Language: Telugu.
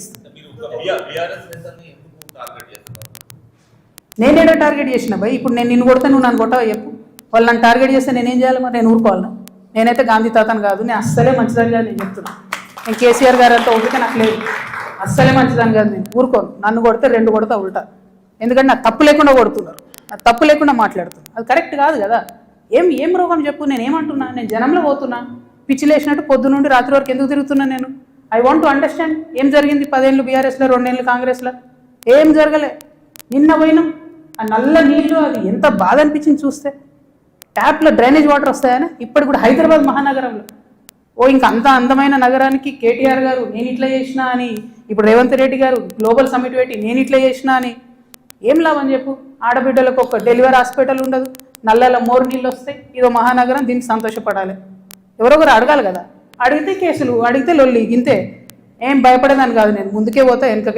ఇస్తాను. నేనేడో టార్గెట్ చేసిన భయ్. ఇప్పుడు నేను నిన్ను కొడితే నువ్వు నన్ను కొట్టవా చెప్పు. వాళ్ళు నన్ను టార్గెట్ చేస్తే నేనేం చేయాలి మరి? నేను ఊరుకోవాలన్నా? నేనైతే గాంధీ తాతను కాదు, నేను అస్సలే మంచిదని కాదు నేను చెప్తున్నా. నేను కేసీఆర్ గారు అంతా ఓపిక నాకు లేదు, అస్సలే మంచిదని కాదు. నేను ఊరుకోను. నన్ను కొడితే 2 కొడతా ఉల్టా. ఎందుకంటే నాకు తప్పు లేకుండా కొడుతున్నారు, నాకు తప్పు లేకుండా మాట్లాడుతున్నారు. అది కరెక్ట్ కాదు కదా. ఏం రోగం చెప్పు? నేను ఏమంటున్నా? నేను జనంలో పోతున్నా, పిచ్చి లేచినట్టు పొద్దు నుండి రాత్రి వరకు ఎందుకు తిరుగుతున్నా నేను? I want to understand. ఏం జరిగింది 10 ఏళ్ళు బీఆర్ఎస్లో, 2 ఏళ్ళు కాంగ్రెస్లో? ఏం జరగలే. నిన్న పోయినాం, ఆ నల్ల నీళ్ళు అది ఎంత బాధ అనిపించింది చూస్తే. ట్యాప్లో డ్రైనేజ్ వాటర్ వస్తాయని ఇప్పుడు కూడా హైదరాబాద్ మహానగరంలో. ఇంకా అంత అందమైన నగరానికి కేటీఆర్ గారు నేను ఇట్లా చేసినా అని, ఇప్పుడు రేవంత్ రెడ్డి గారు గ్లోబల్ సమిట్ పెట్టి నేను ఇట్లా చేసినా అని ఏం లాభం చెప్పు? ఆడబిడ్డలకు ఒక డెలివరీ హాస్పిటల్ ఉండదు, నల్లలో మోరు నీళ్ళు వస్తాయి. ఇదో మహానగరం, దీనికి సంతోషపడాలి. ఎవరొకరు అడగాలి కదా. అడిగితే కేసులు, అడిగితే లొల్లి, ఇంతే. ఏం భయపడేదాన్ని కాదు నేను. ముందుకే పోతా, వెనుకకే